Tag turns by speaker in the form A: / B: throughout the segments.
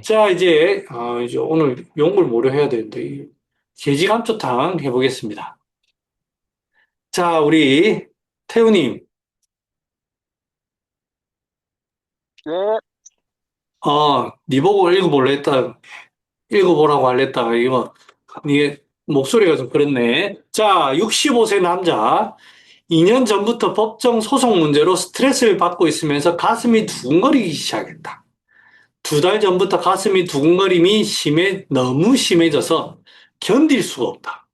A: 자, 이제 오늘 연구를 모려 해야 되는데, 제지감초탕 해보겠습니다. 자, 우리 태우님,
B: 네,
A: 니 보고 읽어볼래 했다, 읽어보라고 할랬다, 이거, 니 목소리가 좀 그렇네. 자, 65세 남자, 2년 전부터 법정 소송 문제로 스트레스를 받고 있으면서 가슴이 두근거리기 시작했다. 2달 전부터 가슴이 두근거림이 너무 심해져서 견딜 수가 없다.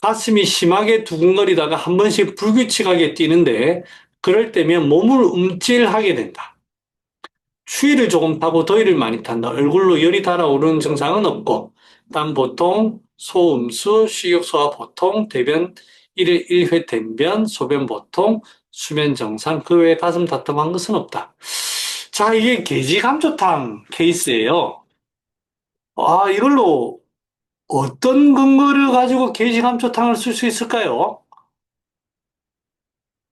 A: 가슴이 심하게 두근거리다가 한 번씩 불규칙하게 뛰는데 그럴 때면 몸을 움찔하게 된다. 추위를 조금 타고 더위를 많이 탄다. 얼굴로 열이 달아오르는 증상은 없고 땀 보통, 소음수, 식욕소화 보통, 대변 1일 1회 대변, 소변 보통, 수면 정상, 그 외에 가슴 답답한 것은 없다. 자, 이게 개지감초탕 케이스예요. 이걸로 어떤 근거를 가지고 개지감초탕을 쓸 수 있을까요?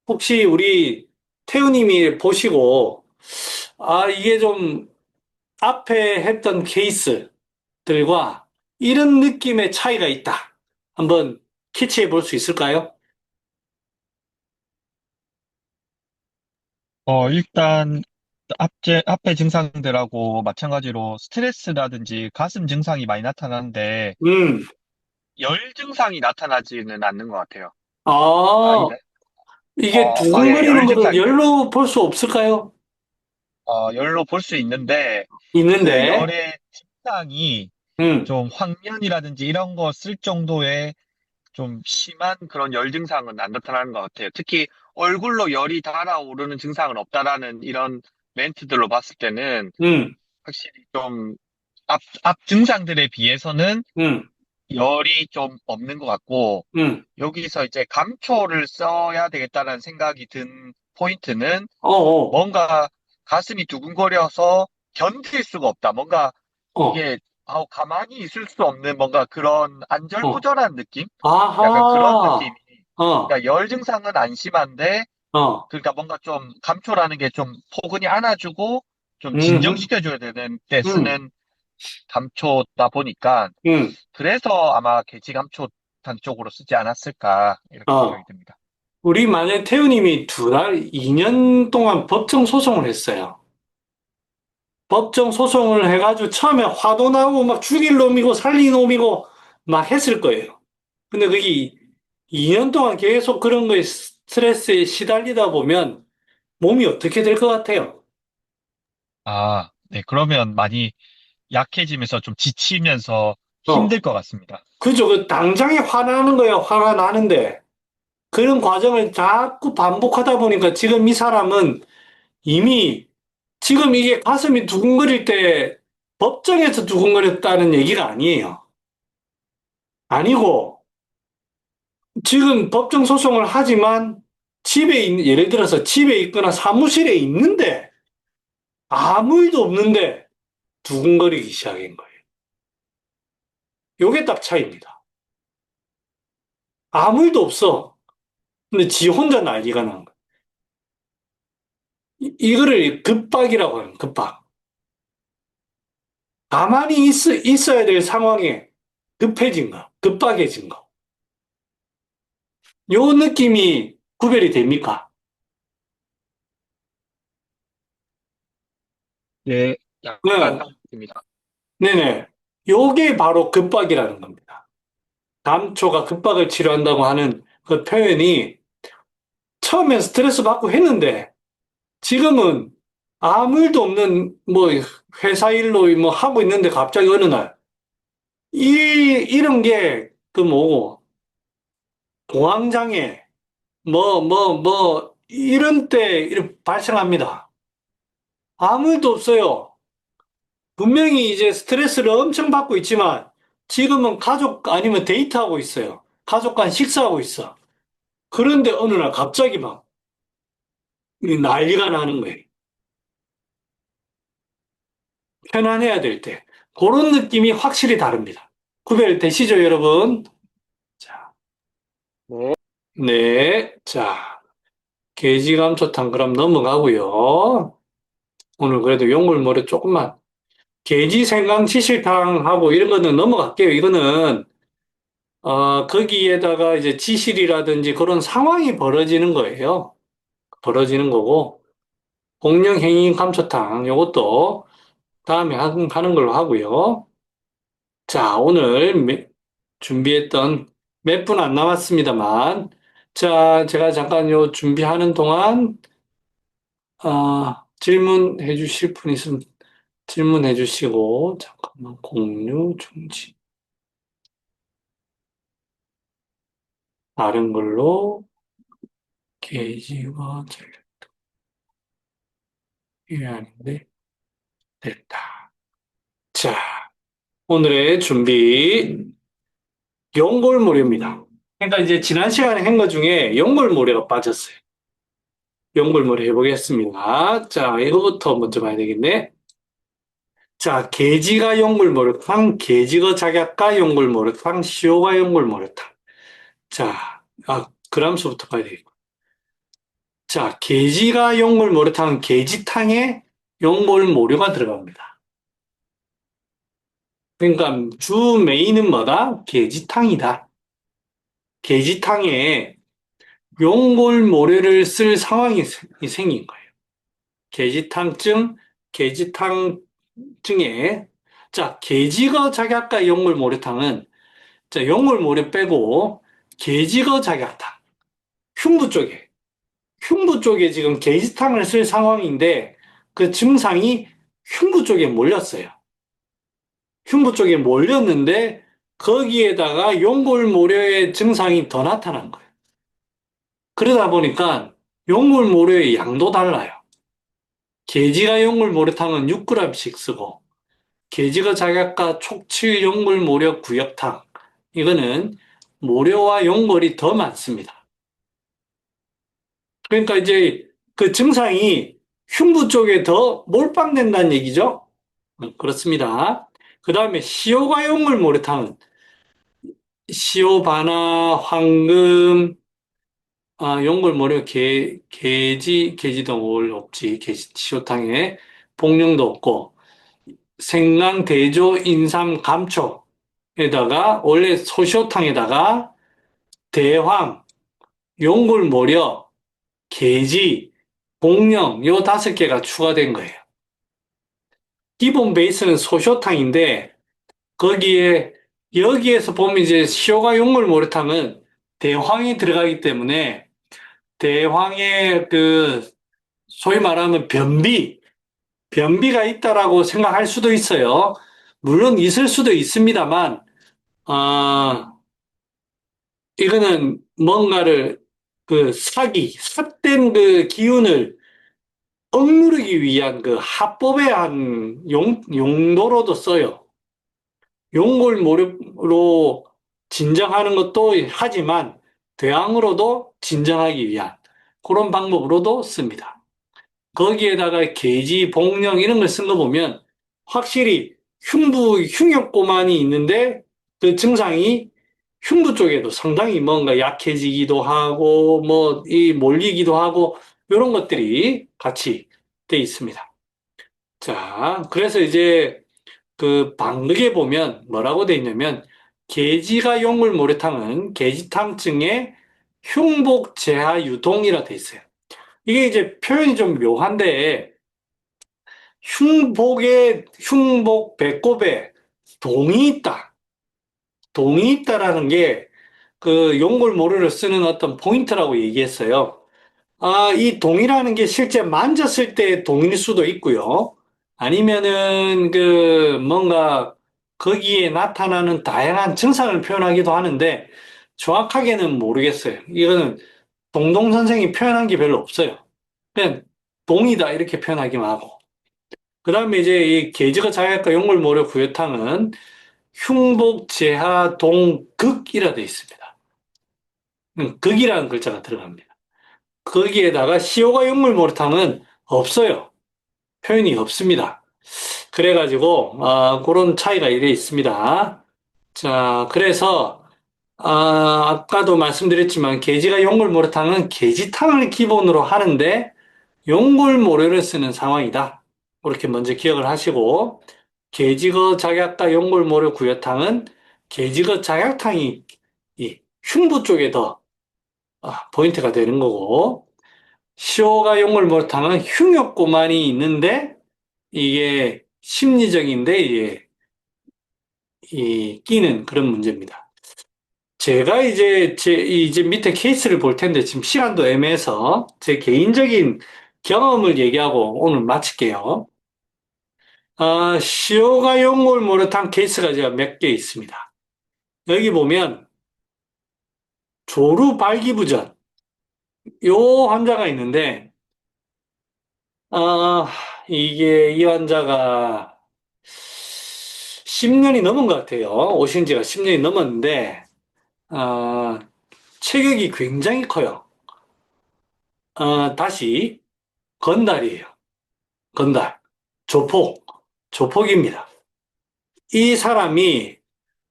A: 혹시 우리 태우님이 보시고, 이게 좀 앞에 했던 케이스들과 이런 느낌의 차이가 있다. 한번 캐치해 볼 수 있을까요?
B: 일단, 앞에 증상들하고 마찬가지로 스트레스라든지 가슴 증상이 많이 나타나는데,
A: 음,
B: 열 증상이 나타나지는 않는 것 같아요.
A: 아,
B: 이래?
A: 이게
B: 예,
A: 두근거리는
B: 열
A: 것을
B: 증상이요.
A: 열로 볼 수 없을까요?
B: 열로 볼 수 있는데, 그
A: 있는데,
B: 열의 증상이
A: 음,
B: 좀 황면이라든지 이런 거 쓸 정도의 좀 심한 그런 열 증상은 안 나타나는 것 같아요. 특히 얼굴로 열이 달아오르는 증상은 없다라는 이런 멘트들로 봤을 때는
A: 음,
B: 확실히 좀 앞 증상들에 비해서는
A: 음,
B: 열이 좀 없는 것 같고,
A: 음,
B: 여기서 이제 감초를 써야 되겠다는 생각이 든 포인트는
A: 어,
B: 뭔가 가슴이 두근거려서 견딜 수가 없다. 뭔가
A: 어,
B: 이게 가만히 있을 수 없는 뭔가 그런
A: 어,
B: 안절부절한 느낌? 약간 그런 느낌이.
A: 아하, 어,
B: 그러니까 열 증상은 안 심한데,
A: 어,
B: 그러니까 뭔가 좀 감초라는 게 좀 포근히 안아주고 좀
A: 음,
B: 진정시켜줘야 되는 때
A: 음,
B: 쓰는 감초다 보니까
A: 음,
B: 그래서 아마 개지감초탄 쪽으로 쓰지 않았을까 이렇게
A: 어.
B: 생각이 듭니다.
A: 우리 만약 태우님이 2년 동안 법정 소송을 했어요. 법정 소송을 해가지고 처음에 화도 나고 막 죽일 놈이고 살릴 놈이고 막 했을 거예요. 근데 그게 2년 동안 계속 그런 거에 스트레스에 시달리다 보면 몸이 어떻게 될 것 같아요?
B: 네. 그러면 많이 약해지면서 좀 지치면서
A: 어,
B: 힘들 것 같습니다.
A: 그죠. 그 당장에 화나는 거야. 화가 나는데 그런 과정을 자꾸 반복하다 보니까 지금 이 사람은 이미 지금 이게 가슴이 두근거릴 때 법정에서 두근거렸다는 얘기가 아니에요. 아니고 지금 법정 소송을 하지만 예를 들어서 집에 있거나 사무실에 있는데 아무 일도 없는데 두근거리기 시작한 거예요. 요게 딱 차이입니다. 아무 일도 없어. 근데 지 혼자 난리가 난 거예요. 이거를 급박이라고 하는 급박. 가만히 있어야 될 상황에 급해진 거, 급박해진 거. 요 느낌이 구별이 됩니까?
B: 네,
A: 네,
B: 약간 됩니다.
A: 네네. 요게 바로 급박이라는 겁니다. 감초가 급박을 치료한다고 하는 그 표현이 처음엔 스트레스 받고 했는데 지금은 아무 일도 없는 뭐 회사 일로 뭐 하고 있는데 갑자기 어느 날 이런 게 그 뭐고 공황장애 이런 때 이렇게 발생합니다. 아무 일도 없어요. 분명히 이제 스트레스를 엄청 받고 있지만 지금은 가족 아니면 데이트하고 있어요. 가족과 식사하고 있어. 그런데 어느 날 갑자기 막 난리가 나는 거예요. 편안해야 될 때. 그런 느낌이 확실히 다릅니다. 구별되시죠, 여러분? 자,
B: 네.
A: 네. 자, 게지감초탕 그럼 넘어가고요. 오늘 그래도 용물모래 조금만 게지, 생강, 치실탕하고 이런 거는 넘어갈게요. 이거는, 거기에다가 이제 지실이라든지 그런 상황이 벌어지는 거예요. 벌어지는 거고, 공룡행위 감초탕, 요것도 다음에 하는 걸로 하고요. 자, 오늘 준비했던 몇 분 안 남았습니다만, 자, 제가 잠깐 요 준비하는 동안, 질문해 주실 분 있으면 질문해 주시고, 잠깐만, 공유 중지. 다른 걸로, 게시가 이게 아닌데, 됐다. 자, 오늘의 준비, 연골무료입니다. 그러니까 이제 지난 시간에 한 것 중에 연골무료가 빠졌어요. 연골무료 해보겠습니다. 자, 이거부터 먼저 봐야 되겠네. 자, 게지가 연골모르탕, 게지거 작약가 연골모르탕, 시오가 연골모르탕. 자, 그람수부터 봐야 되겠고. 자, 게지가 연골모르탕은 게지탕에 연골모류가 들어갑니다. 그러니까 주 메인은 뭐다? 게지탕이다. 게지탕에 연골모래를 쓸 상황이 생긴 거예요. 게지탕증, 게지탕증에 자, 게지거 작약가 연골모래탕은 자, 연골모래 빼고 게지거 작약탕, 흉부 쪽에 흉부 쪽에 지금 게지탕을 쓸 상황인데 그 증상이 흉부 쪽에 몰렸어요. 흉부 쪽에 몰렸는데 거기에다가 연골모래의 증상이 더 나타난 거예요. 그러다 보니까 연골모래의 양도 달라요. 게지가 연골모래탕은 6g씩 쓰고 게지거 작약과 촉칠 연골모래 구역탕 이거는 모래와 연골이 더 많습니다. 그러니까 이제 그 증상이 흉부 쪽에 더 몰빵된다는 얘기죠. 그렇습니다. 그 다음에 시오가 연골모래탕은 시오바나 황금 연골모래 게지도 없지. 시오탕에 복령도 없고 생강 대조 인삼 감초에다가 원래 소시오탕에다가 대황 연골모려 게지 복령 요 5개가 추가된 거예요. 기본 베이스는 소쇼탕인데 거기에 여기에서 보면 이제 시오가 용물모래탕은 대황이 들어가기 때문에 대황의 그 소위 말하면 변비가 있다라고 생각할 수도 있어요. 물론 있을 수도 있습니다만 이거는 뭔가를 그 삿된 그 기운을 억누르기 위한 그 합법의 한 용도로도 써요. 용골모로 진정하는 것도 하지만 대항으로도 진정하기 위한 그런 방법으로도 씁니다. 거기에다가 계지, 복령 이런 걸 쓴 거 보면 확실히 흉역고만이 있는데 그 증상이 흉부 쪽에도 상당히 뭔가 약해지기도 하고 뭐 이 몰리기도 하고 이런 것들이 같이 돼 있습니다. 자, 그래서 이제 그 방극에 보면 뭐라고 돼 있냐면 게지가 용물 모래탕은 게지탕증의 흉복 재하 유동이라 돼 있어요. 이게 이제 표현이 좀 묘한데 흉복 배꼽에 동이 있다. 동이 있다라는 게 그 용골모래를 쓰는 어떤 포인트라고 얘기했어요. 이 동이라는 게 실제 만졌을 때 동일 수도 있고요. 아니면은 그 뭔가 거기에 나타나는 다양한 증상을 표현하기도 하는데 정확하게는 모르겠어요. 이거는 동동 선생이 표현한 게 별로 없어요. 그냥 동이다 이렇게 표현하기만 하고. 그 다음에 이제 이 계지가 자약과 용골모래 구요탕은 흉복, 재하, 동, 극이라 되어 있습니다. 극이라는 글자가 들어갑니다. 거기에다가 시오가 용골모래탕은 없어요. 표현이 없습니다. 그래가지고, 그런 차이가 이래 있습니다. 자, 그래서, 아까도 말씀드렸지만, 게지가 용골모래탕은 게지탕을 기본으로 하는데, 용골모래를 쓰는 상황이다. 그렇게 먼저 기억을 하시고, 계지거 작약과 용골모래 구이탕은 계지거 작약탕이 이 흉부 쪽에 더 포인트가 되는 거고, 시오가 용골모래탕은 흉욕구만이 있는데 이게 심리적인데 이게 이 끼는 그런 문제입니다. 제가 이제 밑에 케이스를 볼 텐데 지금 시간도 애매해서 제 개인적인 경험을 얘기하고 오늘 마칠게요. 시오가 용골 모래탕 케이스가 제가 몇 개 있습니다. 여기 보면 조루 발기부전 요 환자가 있는데 아, 이게 이 환자가 10년이 넘은 것 같아요. 오신 지가 10년이 넘었는데 아, 체격이 굉장히 커요. 다시 건달이에요. 건달. 조폭. 조폭입니다. 이 사람이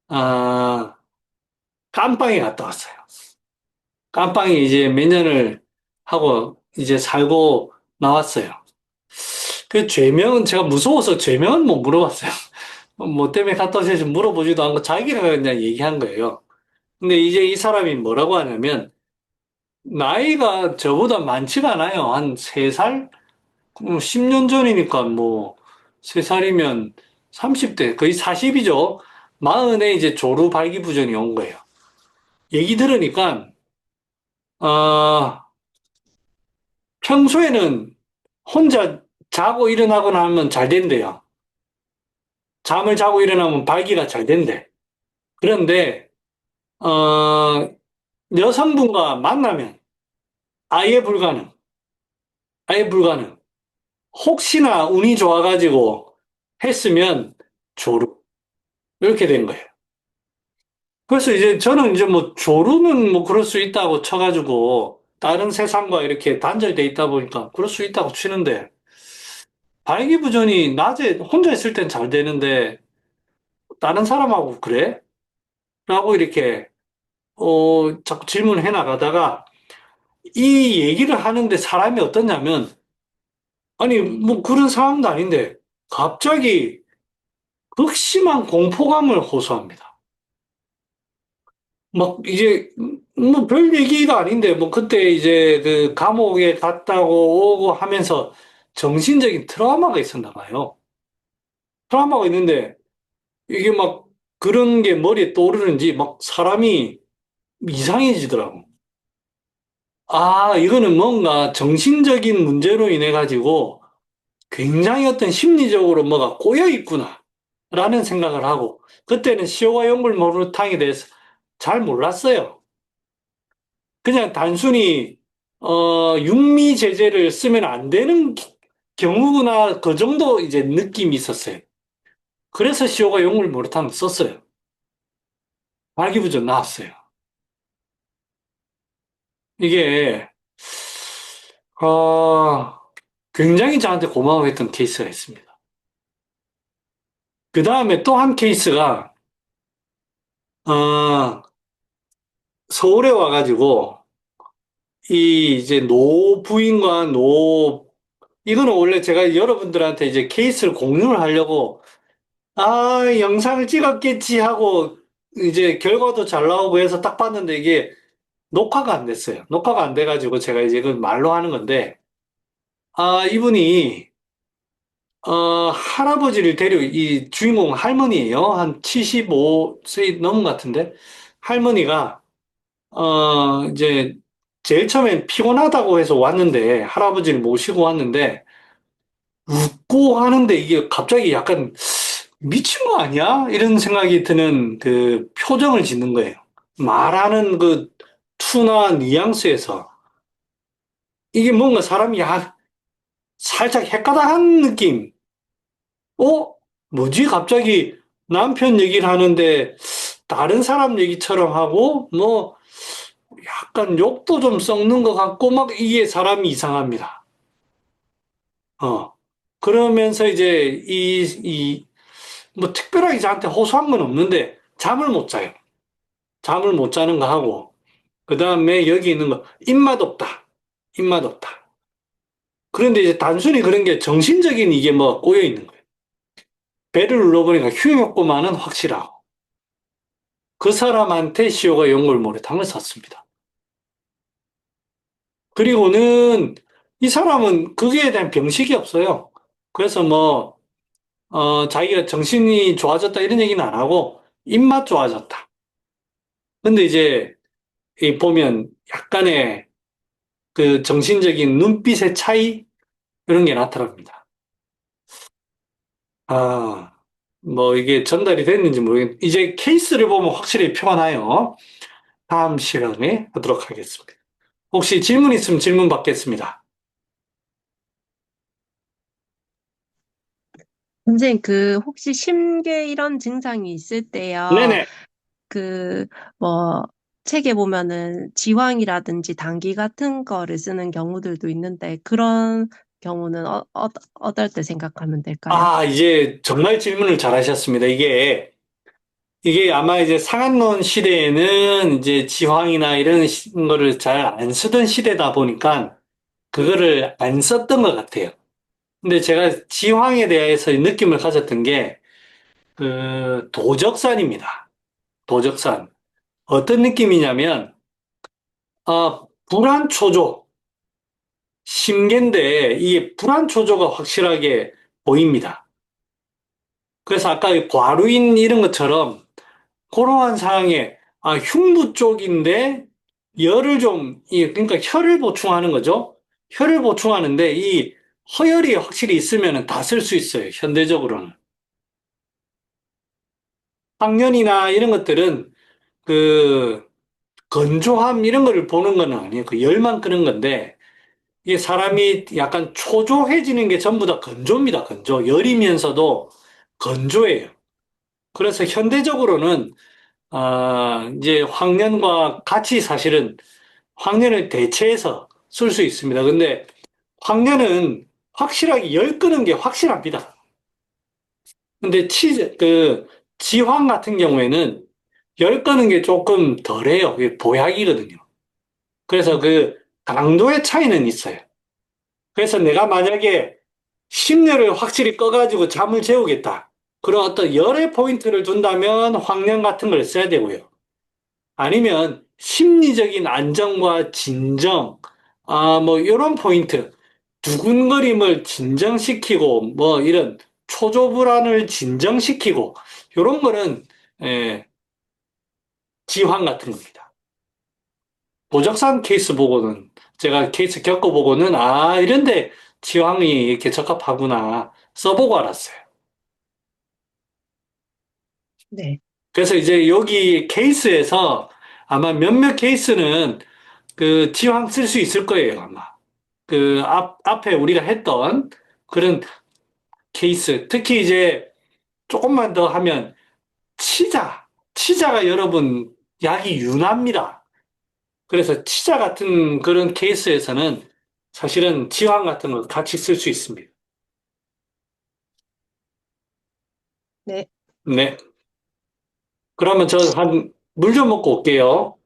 A: 아, 깜빵에 갔다 왔어요. 깜빵에 이제 몇 년을 하고 이제 살고 나왔어요. 그 죄명은 제가 무서워서 죄명은 못 물어봤어요. 뭐 때문에 갔다 오셔서 물어보지도 않고 자기가 그냥 얘기한 거예요. 근데 이제 이 사람이 뭐라고 하냐면 나이가 저보다 많지가 않아요. 한 3살? 10년 전이니까 뭐 3살이면 30대 거의 40이죠. 마흔에 이제 조루 발기부전이 온 거예요. 얘기 들으니까 평소에는 혼자 자고 일어나거나 하면 잘 된대요. 잠을 자고 일어나면 발기가 잘 된대. 그런데 어, 여성분과 만나면 아예 불가능. 아예 불가능. 혹시나 운이 좋아가지고 했으면 조루. 이렇게 된 거예요. 그래서 이제 저는 이제 뭐 조루는 뭐 그럴 수 있다고 쳐가지고 다른 세상과 이렇게 단절돼 있다 보니까 그럴 수 있다고 치는데 발기부전이 낮에 혼자 있을 땐 잘 되는데 다른 사람하고 그래? 라고 이렇게 자꾸 질문을 해 나가다가 이 얘기를 하는데 사람이 어떠냐면 아니 뭐 그런 상황도 아닌데 갑자기 극심한 공포감을 호소합니다. 막 이제 뭐 별 얘기가 아닌데 뭐 그때 이제 그 감옥에 갔다고 오고 하면서 정신적인 트라우마가 있었나 봐요. 트라우마가 있는데 이게 막 그런 게 머리에 떠오르는지 막 사람이 이상해지더라고. 이거는 뭔가 정신적인 문제로 인해 가지고 굉장히 어떤 심리적으로 뭐가 꼬여 있구나 라는 생각을 하고 그때는 시오와 용불모르탕에 대해서 잘 몰랐어요. 그냥 단순히 육미 제재를 쓰면 안 되는 경우구나 그 정도 이제 느낌이 있었어요. 그래서 시오가 용을 모르탕 썼어요. 발기부전 나왔어요. 이게 어, 굉장히 저한테 고마워했던 케이스가 있습니다. 그 다음에 또 한 케이스가 어, 서울에 와가지고 이 이제 노부인과 노 이거는 원래 제가 여러분들한테 이제 케이스를 공유를 하려고 영상을 찍었겠지 하고 이제 결과도 잘 나오고 해서 딱 봤는데 이게 녹화가 안 됐어요. 녹화가 안 돼가지고 제가 이제 이걸 말로 하는 건데, 이분이, 할아버지를 이 주인공 할머니예요. 한 75세 넘은 것 같은데, 할머니가, 이제 제일 처음엔 피곤하다고 해서 왔는데, 할아버지를 모시고 왔는데, 웃고 하는데 이게 갑자기 약간 미친 거 아니야? 이런 생각이 드는 그 표정을 짓는 거예요. 말하는 그 투나 뉘앙스에서 이게 뭔가 사람이 살짝 헷가닥한 느낌. 어? 뭐지? 갑자기 남편 얘기를 하는데 다른 사람 얘기처럼 하고 뭐 약간 욕도 좀 섞는 것 같고 막 이게 사람이 이상합니다. 어. 그러면서 이제 뭐 특별하게 저한테 호소한 건 없는데 잠을 못 자요. 잠을 못 자는 거 하고 그 다음에 여기 있는 거 입맛 없다. 입맛 없다. 그런데 이제 단순히 그런 게 정신적인 이게 뭐 꼬여 있는 거예요. 배를 눌러보니까 휴유효과만은 확실하고 그 사람한테 시효가 연골모래탕을 샀습니다. 그리고는 이 사람은 거기에 대한 병식이 없어요. 그래서 뭐 자기가 정신이 좋아졌다 이런 얘기는 안 하고 입맛 좋아졌다. 근데 이제 이 보면 약간의 그 정신적인 눈빛의 차이 이런 게 나타납니다. 아, 뭐 이게 전달이 됐는지 모르겠는데 이제 케이스를 보면 확실히 표가 나요. 다음 시간에 하도록 하겠습니다. 혹시 질문 있으면 질문 받겠습니다.
C: 선생님, 그, 혹시 심계 이런 증상이 있을 때요,
A: 네네.
C: 그, 뭐, 책에 보면은 지황이라든지 당기 같은 거를 쓰는 경우들도 있는데, 그런 경우는 어떨 때 생각하면 될까요?
A: 아, 이제 정말 질문을 잘 하셨습니다. 이게 아마 이제 상한론 시대에는 이제 지황이나 이런 거를 잘 안 쓰던 시대다 보니까 그거를 안 썼던 것 같아요. 근데 제가 지황에 대해서 느낌을 가졌던 게 그 도적산입니다. 도적산. 어떤 느낌이냐면 불안초조, 심계인데 이게 불안초조가 확실하게 보입니다. 그래서 아까 이 과루인 이런 것처럼 그러한 상황에 흉부 쪽인데 열을 좀 그러니까 혈을 보충하는 거죠. 혈을 보충하는데 이 허열이 확실히 있으면 다 쓸 수 있어요. 현대적으로는. 학년이나 이런 것들은 그 건조함 이런 거를 보는 건 아니에요. 그 열만 끄는 건데 이게 사람이 약간 초조해지는 게 전부 다 건조입니다. 건조. 열이면서도 건조해요. 그래서 현대적으로는 이제 황년과 같이 사실은 황년을 대체해서 쓸 수 있습니다. 근데 황년은 확실하게 열 끄는 게 확실합니다. 근데 지황 같은 경우에는 열 끄는 게 조금 덜해요. 그게 보약이거든요. 그래서 그 강도의 차이는 있어요. 그래서 내가 만약에 심려를 확실히 꺼가지고 잠을 재우겠다. 그런 어떤 열의 포인트를 둔다면 황련 같은 걸 써야 되고요. 아니면 심리적인 안정과 진정, 뭐 이런 포인트, 두근거림을 진정시키고 뭐 이런 초조불안을 진정시키고 이런 거는 지황 같은 겁니다. 도적산 케이스 보고는 제가 케이스 겪어보고는 이런데 지황이 이렇게 적합하구나 써보고 알았어요.
C: 네.
A: 그래서 이제 여기 케이스에서 아마 몇몇 케이스는 그 지황 쓸 수 있을 거예요, 아마. 그 앞에 우리가 했던 그런 케이스. 특히 이제 조금만 더 하면 치자. 치자가 여러분 약이 윤합니다. 그래서 치자 같은 그런 케이스에서는 사실은 지황 같은 거 같이 쓸 수 있습니다.
C: 네.
A: 네. 그러면 저 한 물 좀 먹고 올게요.